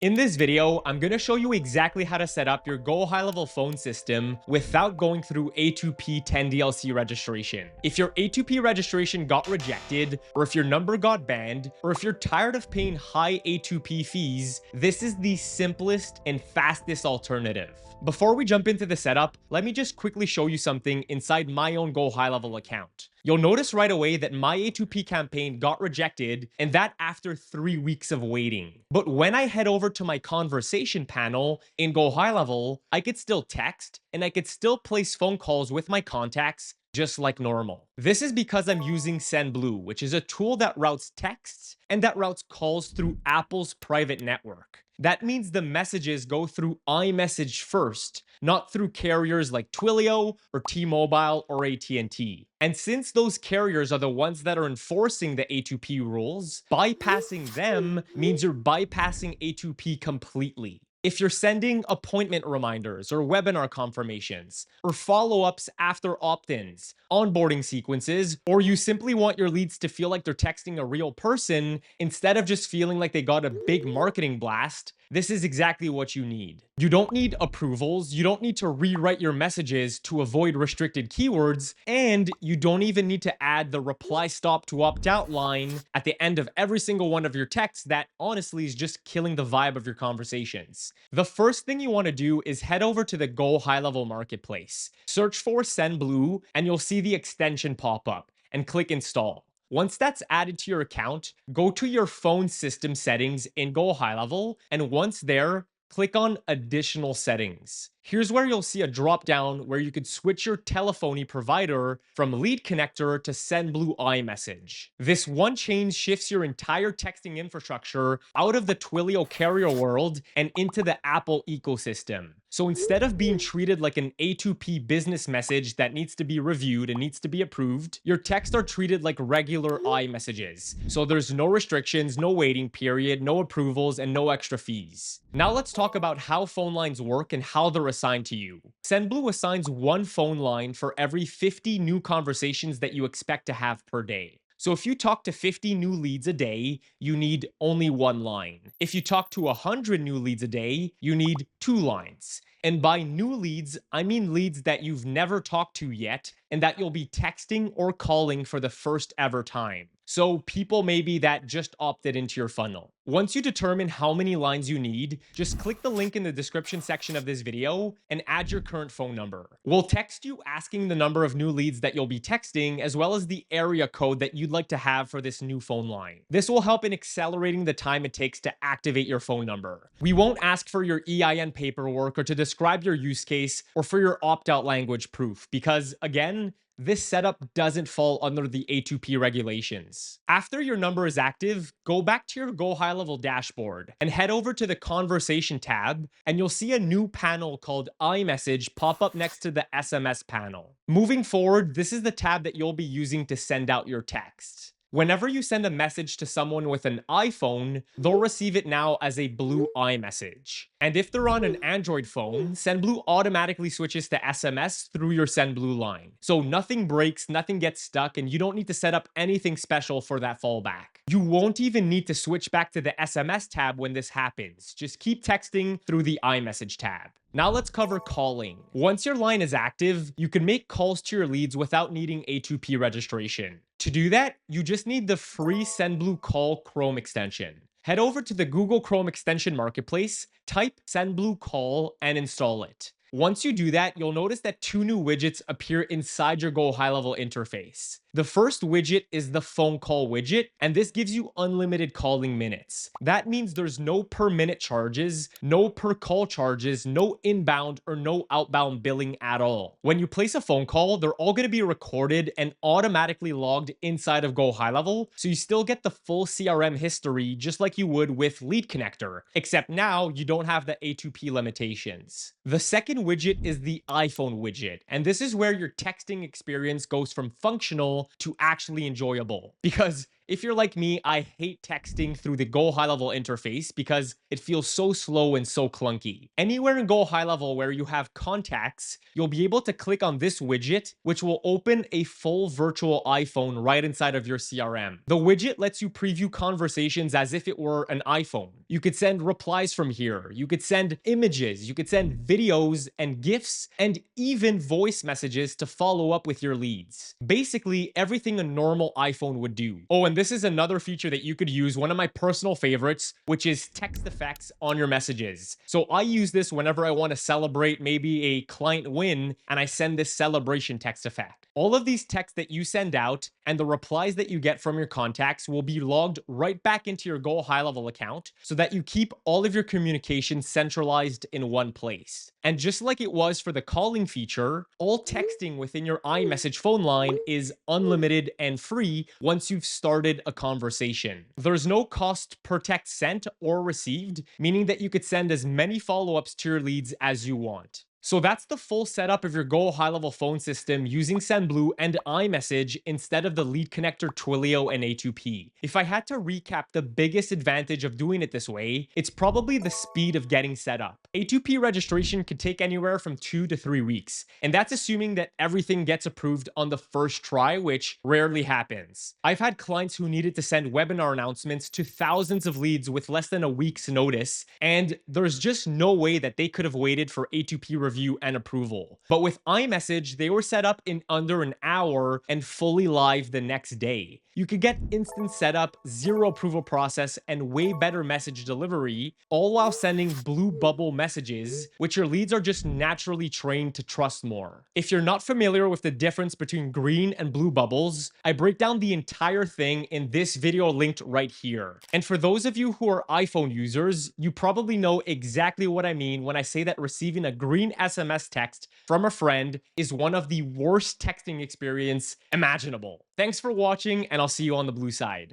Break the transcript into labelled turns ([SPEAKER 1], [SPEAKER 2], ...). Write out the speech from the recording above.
[SPEAKER 1] In this video, I'm going to show you exactly how to set up your GoHighLevel phone system without going through A2P 10DLC registration. If your A2P registration got rejected, or if your number got banned, or if you're tired of paying high A2P fees, this is the simplest and fastest alternative. Before we jump into the setup, let me just quickly show you something inside my own GoHighLevel account. You'll notice right away that my A2P campaign got rejected, and that after 3 weeks of waiting. But when I head over to my conversation panel in GoHighLevel, I could still text and I could still place phone calls with my contacts just like normal. This is because I'm using Sendblue, which is a tool that routes texts and that routes calls through Apple's private network. That means the messages go through iMessage first, not through carriers like Twilio or T-Mobile or AT&T. And since those carriers are the ones that are enforcing the A2P rules, bypassing them means you're bypassing A2P completely. If you're sending appointment reminders or webinar confirmations, or follow-ups after opt-ins, onboarding sequences, or you simply want your leads to feel like they're texting a real person instead of just feeling like they got a big marketing blast, this is exactly what you need. You don't need approvals, you don't need to rewrite your messages to avoid restricted keywords, and you don't even need to add the reply stop to opt out line at the end of every single one of your texts that honestly is just killing the vibe of your conversations. The first thing you want to do is head over to the GoHighLevel marketplace. Search for Sendblue and you'll see the extension pop up and click install. Once that's added to your account, go to your phone system settings in GoHighLevel, and once there, click on additional settings. Here's where you'll see a drop down where you could switch your telephony provider from Lead Connector to Sendblue iMessage. This one change shifts your entire texting infrastructure out of the Twilio carrier world and into the Apple ecosystem. So instead of being treated like an A2P business message that needs to be reviewed and needs to be approved, your texts are treated like regular iMessages. So there's no restrictions, no waiting period, no approvals, and no extra fees. Now let's talk about how phone lines work and how they're assigned to you. Sendblue assigns one phone line for every 50 new conversations that you expect to have per day. So if you talk to 50 new leads a day, you need only one line. If you talk to 100 new leads a day, you need 2 lines. And by new leads, I mean leads that you've never talked to yet and that you'll be texting or calling for the first ever time. So people maybe that just opted into your funnel. Once you determine how many lines you need, just click the link in the description section of this video and add your current phone number. We'll text you asking the number of new leads that you'll be texting, as well as the area code that you'd like to have for this new phone line. This will help in accelerating the time it takes to activate your phone number. We won't ask for your EIN paperwork or to describe your use case or for your opt-out language proof because, again, this setup doesn't fall under the A2P regulations. After your number is active, go back to your GoHighLevel dashboard and head over to the Conversation tab, and you'll see a new panel called iMessage pop up next to the SMS panel. Moving forward, this is the tab that you'll be using to send out your text. Whenever you send a message to someone with an iPhone, they'll receive it now as a blue iMessage. And if they're on an Android phone, Sendblue automatically switches to SMS through your Sendblue line. So nothing breaks, nothing gets stuck, and you don't need to set up anything special for that fallback. You won't even need to switch back to the SMS tab when this happens. Just keep texting through the iMessage tab. Now let's cover calling. Once your line is active, you can make calls to your leads without needing A2P registration. To do that, you just need the free Sendblue Call Chrome extension. Head over to the Google Chrome extension marketplace, type Sendblue Call, and install it. Once you do that, you'll notice that 2 new widgets appear inside your GoHighLevel interface. The first widget is the phone call widget, and this gives you unlimited calling minutes. That means there's no per minute charges, no per call charges, no inbound or no outbound billing at all. When you place a phone call, they're all going to be recorded and automatically logged inside of GoHighLevel, so you still get the full CRM history just like you would with Lead Connector, except now you don't have the A2P limitations. The second widget is the iPhone widget, and this is where your texting experience goes from functional to actually enjoyable. Because If you're like me, I hate texting through the GoHighLevel interface because it feels so slow and so clunky. Anywhere in GoHighLevel where you have contacts, you'll be able to click on this widget, which will open a full virtual iPhone right inside of your CRM. The widget lets you preview conversations as if it were an iPhone. You could send replies from here. You could send images. You could send videos and GIFs and even voice messages to follow up with your leads. Basically, everything a normal iPhone would do. Oh, and this is another feature that you could use, one of my personal favorites, which is text effects on your messages. So I use this whenever I want to celebrate maybe a client win, and I send this celebration text effect. All of these texts that you send out and the replies that you get from your contacts will be logged right back into your GoHighLevel account so that you keep all of your communication centralized in one place. And just like it was for the calling feature, all texting within your iMessage phone line is unlimited and free once you've started a conversation. There's no cost per text sent or received, meaning that you could send as many follow-ups to your leads as you want. So that's the full setup of your GoHighLevel phone system using Sendblue and iMessage instead of the lead connector Twilio and A2P. If I had to recap the biggest advantage of doing it this way, it's probably the speed of getting set up. A2P registration could take anywhere from 2 to 3 weeks, and that's assuming that everything gets approved on the first try, which rarely happens. I've had clients who needed to send webinar announcements to thousands of leads with less than a week's notice, and there's just no way that they could have waited for A2P review and approval. But with iMessage, they were set up in under an hour and fully live the next day. You could get instant setup, zero approval process, and way better message delivery, all while sending blue bubble messages, which your leads are just naturally trained to trust more. If you're not familiar with the difference between green and blue bubbles, I break down the entire thing in this video linked right here. And for those of you who are iPhone users, you probably know exactly what I mean when I say that receiving a green SMS text from a friend is one of the worst texting experience imaginable. Thanks for watching, and I'll see you on the blue side.